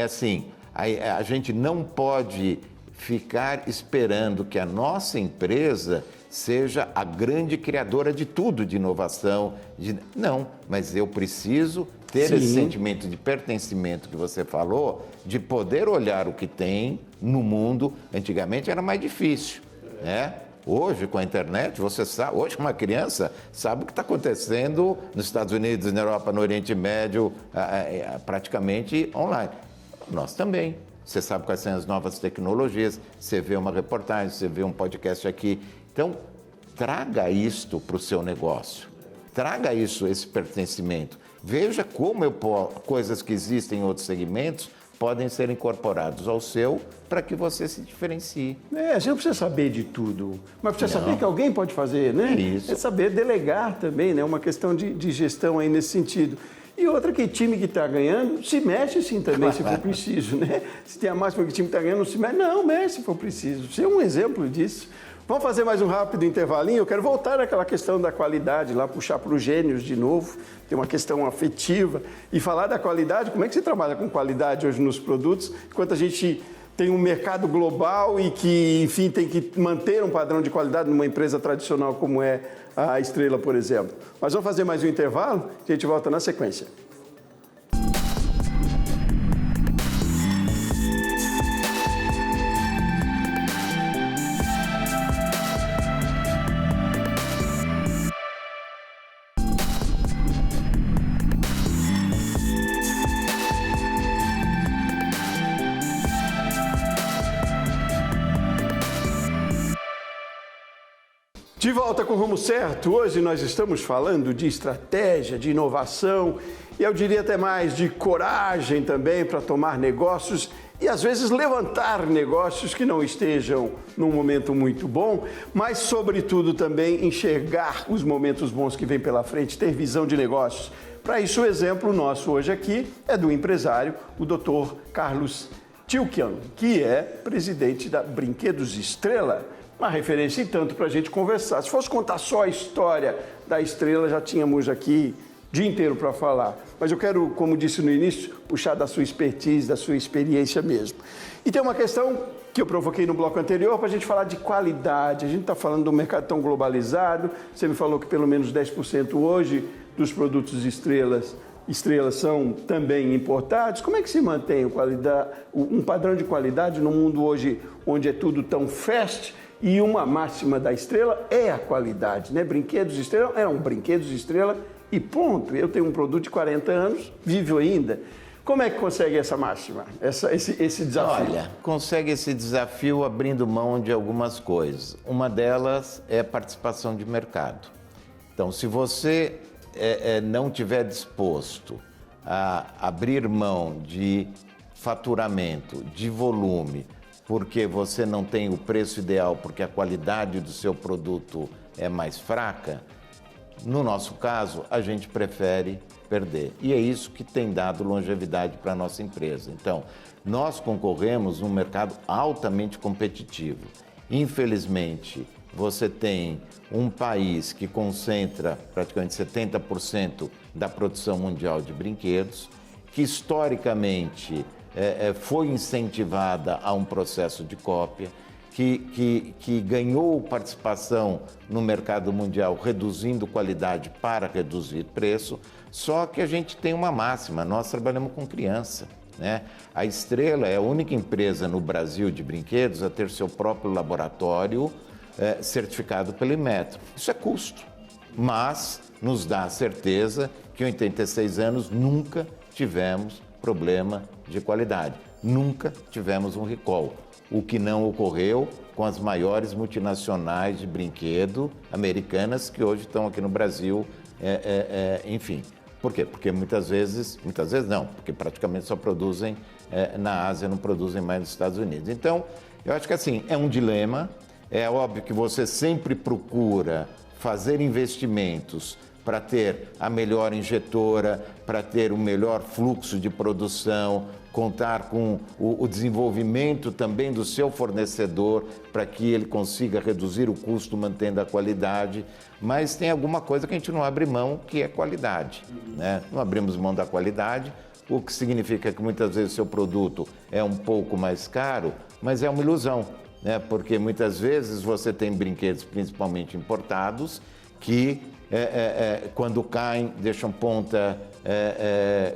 B: assim, a gente não pode ficar esperando que a nossa empresa seja a grande criadora de tudo, de inovação. Não, mas eu preciso ter esse sentimento de pertencimento que você falou, de poder olhar o que tem no mundo. Antigamente era mais difícil, né? Hoje, com a internet, você sabe, hoje uma criança sabe o que está acontecendo nos Estados Unidos, na Europa, no Oriente Médio, praticamente online. Nós também. Você sabe quais são as novas tecnologias, você vê uma reportagem, você vê um podcast aqui. Então, traga isto para o seu negócio. Traga esse pertencimento. Veja como coisas que existem em outros segmentos podem ser incorporados ao seu para que você se diferencie.
A: Você não precisa saber de tudo, mas precisa saber que alguém pode fazer, né?
B: Isso.
A: É saber delegar também, né? Uma questão de gestão aí nesse sentido. E outra, que time que está ganhando, se mexe sim também, se for preciso, né? Se tem a máxima que o time está ganhando, não se mexe. Não, mexe se for preciso. Você é um exemplo disso. Vamos fazer mais um rápido intervalinho. Eu quero voltar naquela questão da qualidade, lá puxar para os gênios de novo, tem uma questão afetiva, e falar da qualidade. Como é que você trabalha com qualidade hoje nos produtos, enquanto a gente tem um mercado global e que, enfim, tem que manter um padrão de qualidade numa empresa tradicional como é a Estrela, por exemplo. Mas vamos fazer mais um intervalo, a gente volta na sequência. De volta com o Rumo Certo, hoje nós estamos falando de estratégia, de inovação e eu diria até mais de coragem também para tomar negócios e às vezes levantar negócios que não estejam num momento muito bom, mas sobretudo também enxergar os momentos bons que vêm pela frente, ter visão de negócios. Para isso o exemplo nosso hoje aqui é do empresário, o Dr. Carlos Tilkian, que é presidente da Brinquedos Estrela. Uma referência, tanto para a gente conversar. Se fosse contar só a história da Estrela, já tínhamos aqui o dia inteiro para falar. Mas eu quero, como disse no início, puxar da sua expertise, da sua experiência mesmo. E tem uma questão que eu provoquei no bloco anterior para a gente falar de qualidade. A gente está falando de um mercado tão globalizado. Você me falou que pelo menos 10% hoje dos produtos estrelas são também importados. Como é que se mantém um padrão de qualidade no mundo hoje onde é tudo tão fast? E uma máxima da Estrela é a qualidade, né? Brinquedos Estrela eram brinquedos Estrela e ponto. Eu tenho um produto de 40 anos, vivo ainda. Como é que consegue essa máxima, esse desafio?
B: Olha, consegue esse desafio abrindo mão de algumas coisas. Uma delas é a participação de mercado. Então, se você não tiver disposto a abrir mão de faturamento, de volume, porque você não tem o preço ideal, porque a qualidade do seu produto é mais fraca, no nosso caso, a gente prefere perder. E é isso que tem dado longevidade para a nossa empresa. Então, nós concorremos num mercado altamente competitivo. Infelizmente, você tem um país que concentra praticamente 70% da produção mundial de brinquedos, que historicamente foi incentivada a um processo de cópia, que ganhou participação no mercado mundial, reduzindo qualidade para reduzir preço, só que a gente tem uma máxima, nós trabalhamos com criança. né? A Estrela é a única empresa no Brasil de brinquedos a ter seu próprio laboratório certificado pelo Inmetro. Isso é custo, mas nos dá a certeza que em 86 anos nunca tivemos problema de qualidade, nunca tivemos um recall, o que não ocorreu com as maiores multinacionais de brinquedo americanas que hoje estão aqui no Brasil, enfim. Por quê? Porque muitas vezes não, porque praticamente só produzem na Ásia, não produzem mais nos Estados Unidos. Então, eu acho que assim, é um dilema, é óbvio que você sempre procura fazer investimentos para ter a melhor injetora, para ter o melhor fluxo de produção, contar com o desenvolvimento também do seu fornecedor para que ele consiga reduzir o custo mantendo a qualidade, mas tem alguma coisa que a gente não abre mão, que é qualidade, né? Não abrimos mão da qualidade, o que significa que muitas vezes o seu produto é um pouco mais caro, mas é uma ilusão, né? Porque muitas vezes você tem brinquedos, principalmente importados, que quando caem, deixam ponta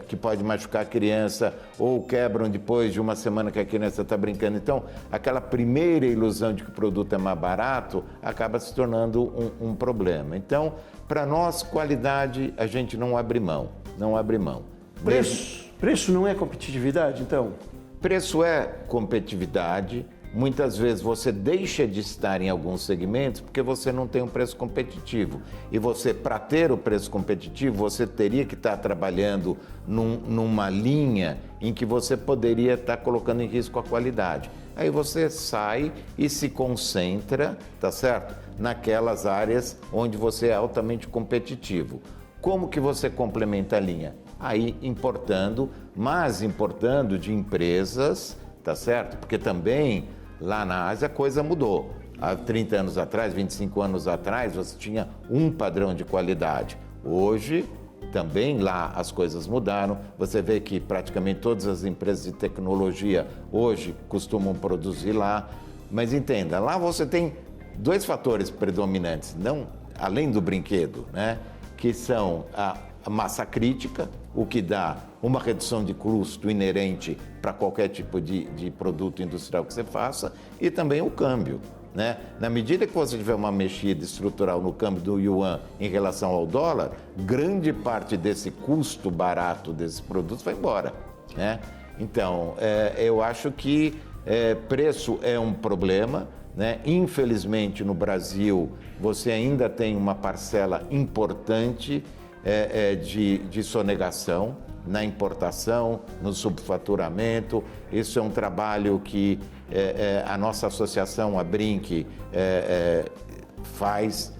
B: que pode machucar a criança ou quebram depois de uma semana que a criança está brincando. Então, aquela primeira ilusão de que o produto é mais barato acaba se tornando um problema. Então, para nós, qualidade, a gente não abre mão, não abre mão.
A: Preço não é competitividade, então?
B: Preço é competitividade. Muitas vezes você deixa de estar em alguns segmentos porque você não tem um preço competitivo. E você, para ter o preço competitivo, você teria que estar trabalhando numa linha em que você poderia estar colocando em risco a qualidade. Aí você sai e se concentra, tá certo? Naquelas áreas onde você é altamente competitivo. Como que você complementa a linha? Aí importando, mas importando de empresas, tá certo? Porque também lá na Ásia a coisa mudou. Há 30 anos atrás, 25 anos atrás, você tinha um padrão de qualidade. Hoje, também lá as coisas mudaram. Você vê que praticamente todas as empresas de tecnologia hoje costumam produzir lá. Mas entenda, lá você tem dois fatores predominantes, não, além do brinquedo, né? Que são a massa crítica, o que dá uma redução de custo inerente para qualquer tipo de produto industrial que você faça, e também o câmbio, né? Na medida que você tiver uma mexida estrutural no câmbio do yuan em relação ao dólar, grande parte desse custo barato desses produtos vai embora, né? Então, eu acho que preço é um problema, né? Infelizmente, no Brasil, você ainda tem uma parcela importante de sonegação na importação, no subfaturamento. Isso é um trabalho que a nossa associação, a Brinque, faz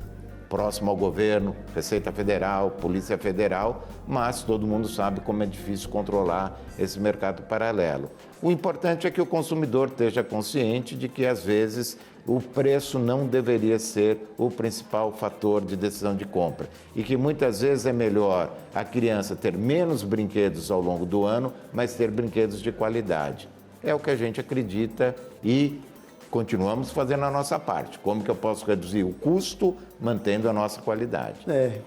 B: próximo ao governo, Receita Federal, Polícia Federal, mas todo mundo sabe como é difícil controlar esse mercado paralelo. O importante é que o consumidor esteja consciente de que, às vezes, o preço não deveria ser o principal fator de decisão de compra e que muitas vezes é melhor a criança ter menos brinquedos ao longo do ano, mas ter brinquedos de qualidade. É o que a gente acredita e continuamos fazendo a nossa parte. Como que eu posso reduzir o custo mantendo a nossa qualidade?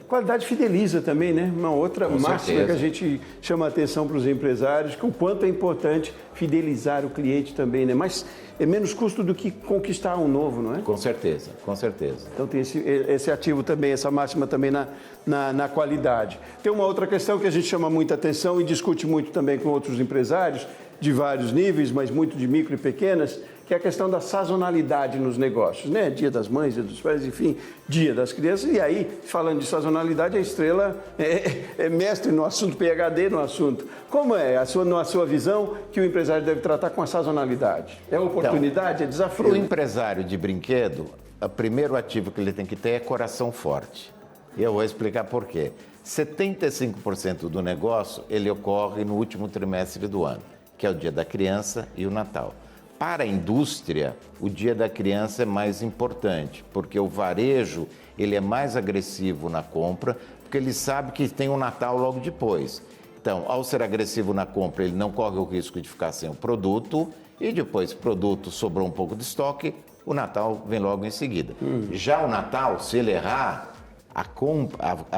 A: Qualidade fideliza também, né? Uma outra máxima que a gente chama a atenção para os empresários, que o quanto é importante fidelizar o cliente também, né? Mas é menos custo do que conquistar um novo, não é?
B: Com certeza, com certeza.
A: Então tem esse ativo também, essa máxima também na qualidade. Tem uma outra questão que a gente chama muita atenção e discute muito também com outros empresários, de vários níveis, mas muito de micro e pequenas, que é a questão da sazonalidade nos negócios, né? Dia das mães, dia dos pais, enfim, dia das crianças. E aí, falando de sazonalidade, a Estrela é mestre no assunto, PhD no assunto. Como é, na sua visão, que o empresário deve tratar com a sazonalidade? É oportunidade, é desafio?
B: Para o empresário de brinquedo, o primeiro ativo que ele tem que ter é coração forte. E eu vou explicar por quê. 75% do negócio, ele ocorre no último trimestre do ano, que é o Dia da Criança e o Natal. Para a indústria, o Dia da Criança é mais importante, porque o varejo ele é mais agressivo na compra, porque ele sabe que tem o Natal logo depois. Então, ao ser agressivo na compra, ele não corre o risco de ficar sem o produto, e depois o produto sobrou um pouco de estoque, o Natal vem logo em seguida. Já o Natal, se ele errar,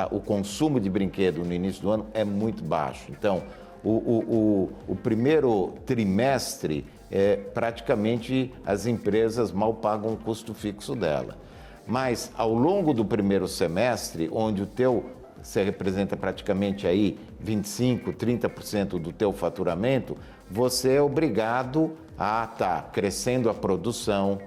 B: o consumo de brinquedo no início do ano é muito baixo. Então, o primeiro trimestre, praticamente as empresas mal pagam o custo fixo dela. Mas ao longo do primeiro semestre, onde você representa praticamente aí 25%, 30% do teu faturamento, você é obrigado a estar crescendo a produção,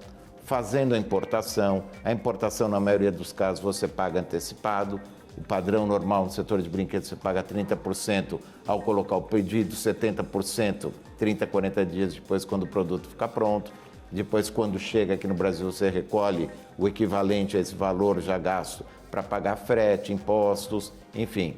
B: fazendo a importação. A importação, na maioria dos casos, você paga antecipado. O padrão normal no setor de brinquedos, você paga 30% ao colocar o pedido, 70%, 30, 40 dias depois, quando o produto fica pronto. Depois, quando chega aqui no Brasil, você recolhe o equivalente a esse valor já gasto para pagar frete, impostos, enfim.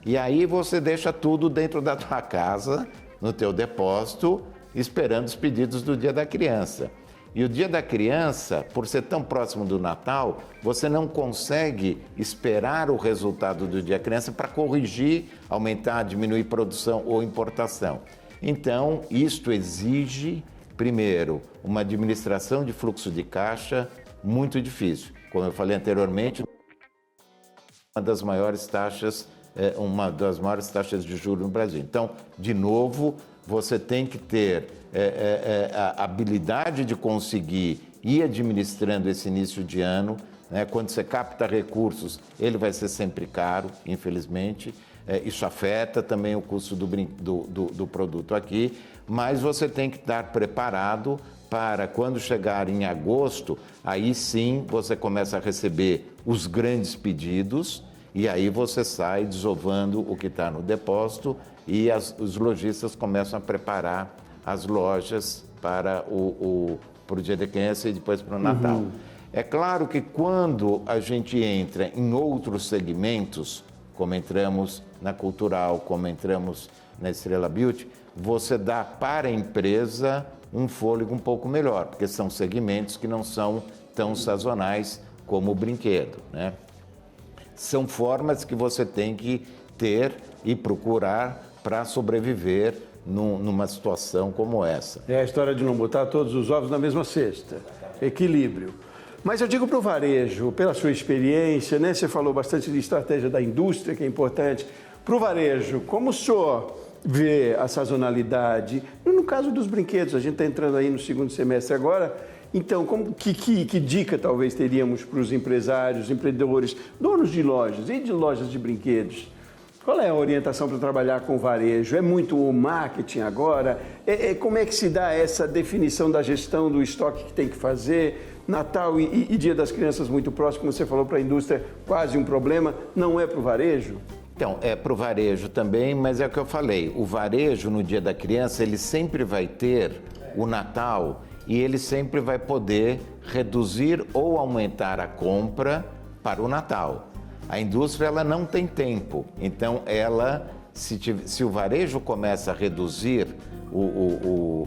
B: E aí você deixa tudo dentro da tua casa, no teu depósito, esperando os pedidos do Dia da Criança. E o Dia da Criança, por ser tão próximo do Natal, você não consegue esperar o resultado do Dia da Criança para corrigir, aumentar, diminuir produção ou importação. Então, isto exige, primeiro, uma administração de fluxo de caixa muito difícil. Como eu falei anteriormente, uma das maiores taxas de juros no Brasil. Então, de novo, você tem que ter a habilidade de conseguir ir administrando esse início de ano, né? Quando você capta recursos, ele vai ser sempre caro, infelizmente. Isso afeta também o custo do produto aqui, mas você tem que estar preparado para quando chegar em agosto, aí sim você começa a receber os grandes pedidos e aí você sai desovando o que está no depósito e os lojistas começam a preparar as lojas para o Dia da Criança e depois para o Natal. É claro que quando a gente entra em outros segmentos, como entramos na Cultural, como entramos na Estrela Beauty, você dá para a empresa um fôlego um pouco melhor, porque são segmentos que não são tão sazonais como o brinquedo, né? São formas que você tem que ter e procurar para sobreviver numa situação como essa.
A: É a história de não botar todos os ovos na mesma cesta. Equilíbrio. Mas eu digo para o varejo, pela sua experiência, né? Você falou bastante de estratégia da indústria, que é importante. Para o varejo, como o senhor vê a sazonalidade? No caso dos brinquedos, a gente está entrando aí no segundo semestre agora. Então, que dica talvez teríamos para os empresários, empreendedores, donos de lojas e de lojas de brinquedos? Qual é a orientação para trabalhar com o varejo? É muito o marketing agora? Como é que se dá essa definição da gestão do estoque que tem que fazer? Natal e Dia das Crianças muito próximo, como você falou, para a indústria, quase um problema. Não é para o varejo?
B: Então, é para o varejo também, mas é o que eu falei. O varejo, no Dia da Criança, ele sempre vai ter o Natal e ele sempre vai poder reduzir ou aumentar a compra para o Natal. A indústria ela não tem tempo, então se o varejo começa a reduzir,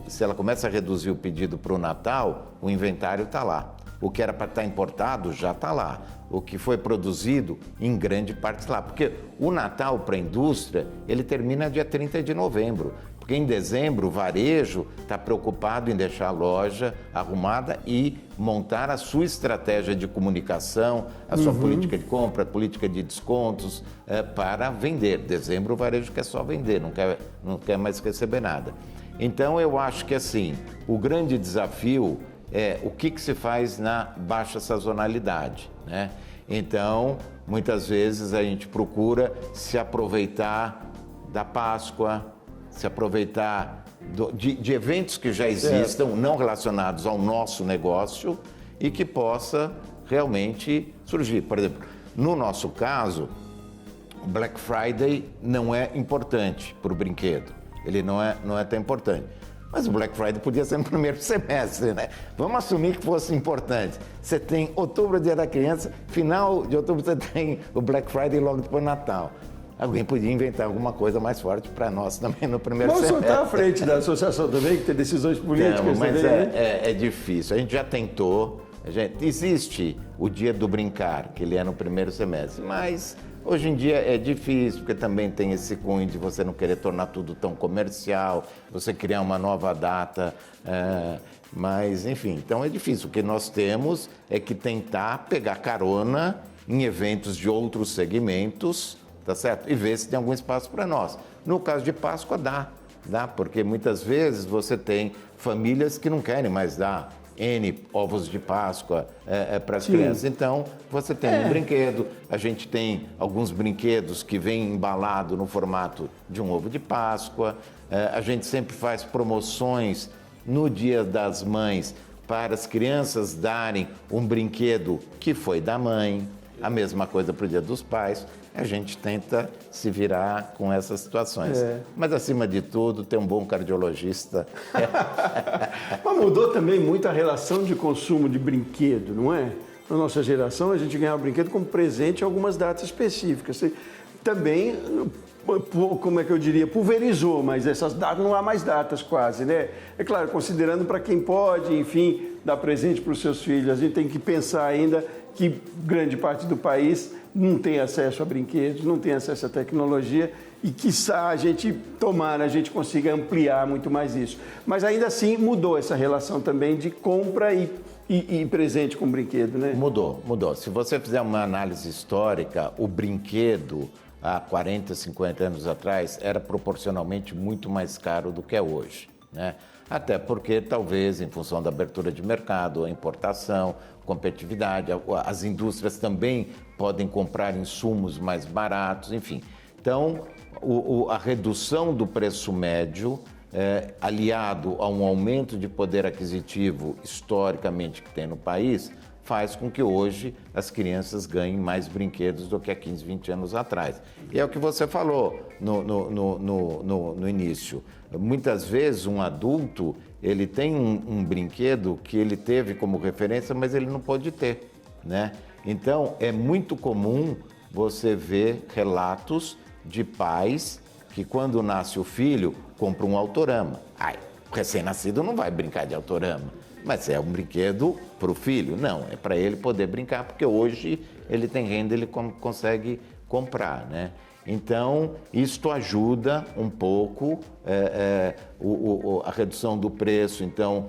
B: se ela começa a reduzir o pedido para o Natal, o inventário está lá. O que era para estar importado já está lá. O que foi produzido, em grande parte está lá. Porque o Natal para a indústria, ele termina dia 30 de novembro. Porque em dezembro o varejo está preocupado em deixar a loja arrumada e montar a sua estratégia de comunicação, a sua política de compra, política de descontos para vender. Dezembro o varejo quer só vender, não quer mais receber nada. Então eu acho que assim, o grande desafio é o que se faz na baixa sazonalidade, né? Então, muitas vezes a gente procura se aproveitar da Páscoa, se aproveitar de eventos que já existam, não relacionados ao nosso negócio e que possa realmente surgir. Por exemplo, no nosso caso, o Black Friday não é importante para o brinquedo, ele não é tão importante. Mas o Black Friday podia ser no primeiro semestre, né? Vamos assumir que fosse importante. Você tem outubro, Dia da Criança, final de outubro você tem o Black Friday logo depois do Natal. Alguém podia inventar alguma coisa mais forte para nós também no primeiro semestre.
A: Vamos soltar à frente da associação também, que tem decisões políticas.
B: Não, mas
A: também, né?
B: é difícil. A gente já tentou. Existe o Dia do Brincar, que ele é no primeiro semestre, mas hoje em dia é difícil, porque também tem esse cunho de você não querer tornar tudo tão comercial, você criar uma nova data, mas enfim, então é difícil. O que nós temos é que tentar pegar carona em eventos de outros segmentos, tá certo? E ver se tem algum espaço para nós. No caso de Páscoa, dá, porque muitas vezes você tem famílias que não querem mais dar N ovos de Páscoa para as crianças. Então, você tem um brinquedo, a gente tem alguns brinquedos que vêm embalado no formato de um ovo de Páscoa, a gente sempre faz promoções no Dia das Mães para as crianças darem um brinquedo que foi da mãe, a mesma coisa para o Dia dos Pais. A gente tenta se virar com essas situações. Mas, acima de tudo, ter um bom cardiologista.
A: Mas mudou também muito a relação de consumo de brinquedo, não é? Na nossa geração, a gente ganhava brinquedo como presente em algumas datas específicas. Também, como é que eu diria, pulverizou, mas essas datas, não há mais datas quase, né? É claro, considerando para quem pode, enfim, dar presente para os seus filhos. A gente tem que pensar ainda que grande parte do país não tem acesso a brinquedos, não tem acesso à tecnologia e, quiçá, a gente consiga ampliar muito mais isso. Mas ainda assim mudou essa relação também de compra e presente com brinquedo, né?
B: Mudou. Se você fizer uma análise histórica, o brinquedo há 40, 50 anos atrás era proporcionalmente muito mais caro do que é hoje, né? Até porque, talvez, em função da abertura de mercado, a importação, competitividade, as indústrias também podem comprar insumos mais baratos, enfim. Então, a redução do preço médio, aliado a um aumento de poder aquisitivo historicamente que tem no país, faz com que hoje as crianças ganhem mais brinquedos do que há 15, 20 anos atrás. E é o que você falou no início. Muitas vezes um adulto, ele tem um brinquedo que ele teve como referência, mas ele não pôde ter, né? Então, é muito comum você ver relatos de pais que, quando nasce o filho, compram um autorama. O recém-nascido não vai brincar de autorama, mas é um brinquedo para o filho? Não, é para ele poder brincar, porque hoje ele tem renda, ele consegue comprar, né? Então, isto ajuda um pouco a redução do preço. Então,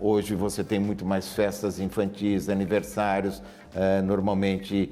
B: hoje você tem muito mais festas infantis, aniversários. Normalmente,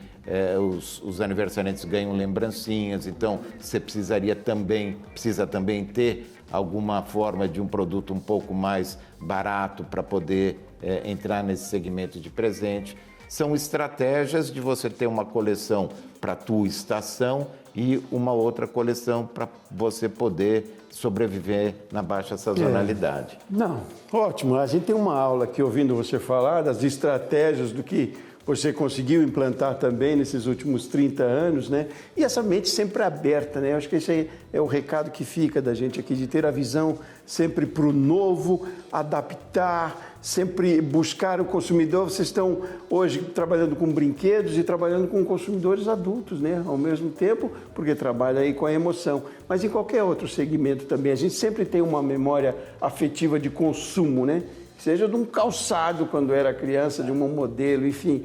B: os aniversariantes ganham lembrancinhas. Então, você precisa também ter alguma forma de um produto um pouco mais barato para poder entrar nesse segmento de presente. São estratégias de você ter uma coleção para a tua estação e uma outra coleção para você poder sobreviver na baixa sazonalidade.
A: Não, ótimo. A gente tem uma aula aqui ouvindo você falar das estratégias do que você conseguiu implantar também nesses últimos 30 anos, né? E essa mente sempre aberta, né? Eu acho que esse aí é o recado que fica da gente aqui, de ter a visão sempre para o novo, adaptar, sempre buscar o consumidor. Vocês estão hoje trabalhando com brinquedos e trabalhando com consumidores adultos, né? Ao mesmo tempo, porque trabalha aí com a emoção. Mas em qualquer outro segmento também, a gente sempre tem uma memória afetiva de consumo, né? Seja de um calçado quando era criança, de um modelo, enfim.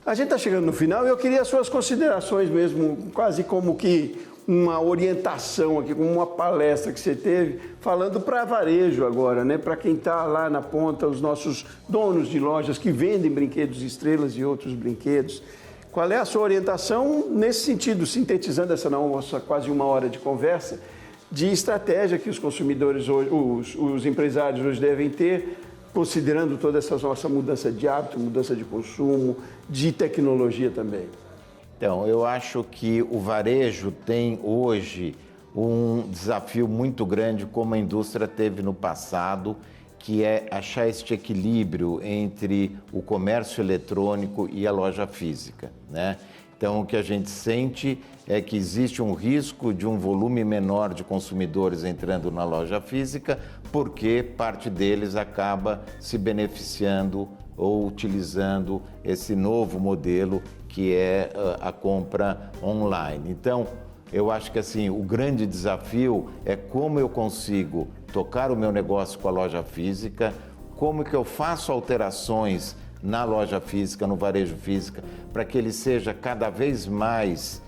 A: A gente está chegando no final e eu queria as suas considerações mesmo, quase como que uma orientação aqui, como uma palestra que você teve, falando para varejo agora, né? Para quem está lá na ponta, os nossos donos de lojas que vendem brinquedos Estrelas e outros brinquedos. Qual é a sua orientação nesse sentido, sintetizando essa nossa quase uma hora de conversa, de estratégia que os consumidores hoje, os empresários hoje devem ter, considerando toda essa nossa mudança de hábito, mudança de consumo, de tecnologia também?
B: Então, eu acho que o varejo tem hoje um desafio muito grande, como a indústria teve no passado, que é achar este equilíbrio entre o comércio eletrônico e a loja física, né? Então, o que a gente sente é que existe um risco de um volume menor de consumidores entrando na loja física, porque parte deles acaba se beneficiando ou utilizando esse novo modelo que é a compra online. Então, eu acho que assim, o grande desafio é como eu consigo tocar o meu negócio com a loja física, como que eu faço alterações na loja física, no varejo física, para que ele seja cada vez mais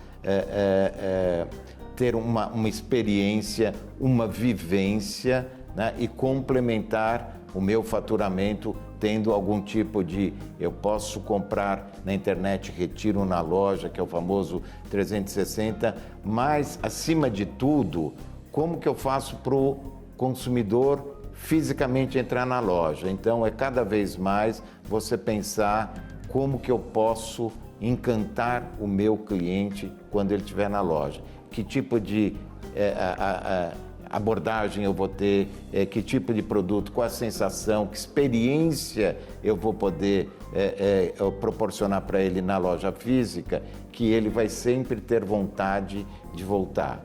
B: ter uma experiência, uma vivência, né, e complementar o meu faturamento tendo algum tipo de... Eu posso comprar na internet, retiro na loja, que é o famoso 360, mas, acima de tudo, como que eu faço para o consumidor fisicamente entrar na loja? Então, é cada vez mais você pensar como que eu posso encantar o meu cliente quando ele estiver na loja. Que tipo de abordagem eu vou ter, que tipo de produto, qual a sensação, que experiência eu vou poder proporcionar para ele na loja física, que ele vai sempre ter vontade de voltar.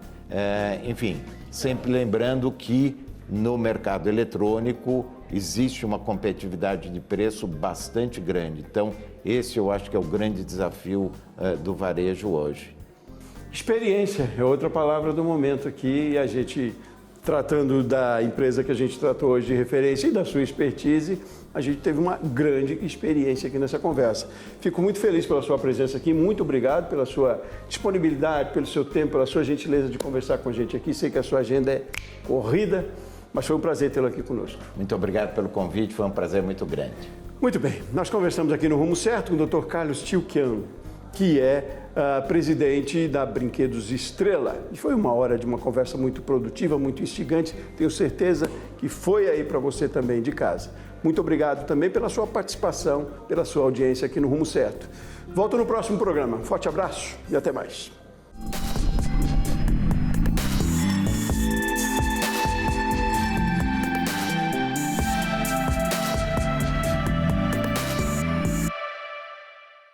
B: Enfim, sempre lembrando que no mercado eletrônico existe uma competitividade de preço bastante grande. Então, esse eu acho que é o grande desafio do varejo hoje.
A: Experiência é outra palavra do momento aqui, e a gente, tratando da empresa que a gente tratou hoje de referência e da sua expertise, a gente teve uma grande experiência aqui nessa conversa. Fico muito feliz pela sua presença aqui, muito obrigado pela sua disponibilidade, pelo seu tempo, pela sua gentileza de conversar com a gente aqui. Sei que a sua agenda é corrida, mas foi um prazer tê-lo aqui conosco.
B: Muito obrigado pelo convite, foi um prazer muito grande.
A: Muito bem, nós conversamos aqui no Rumo Certo com o Dr. Carlos Tilquian, que é presidente da Brinquedos Estrela. E foi uma hora de uma conversa muito produtiva, muito instigante. Tenho certeza que foi aí para você também de casa. Muito obrigado também pela sua participação, pela sua audiência aqui no Rumo Certo. Volto no próximo programa. Forte abraço e até mais.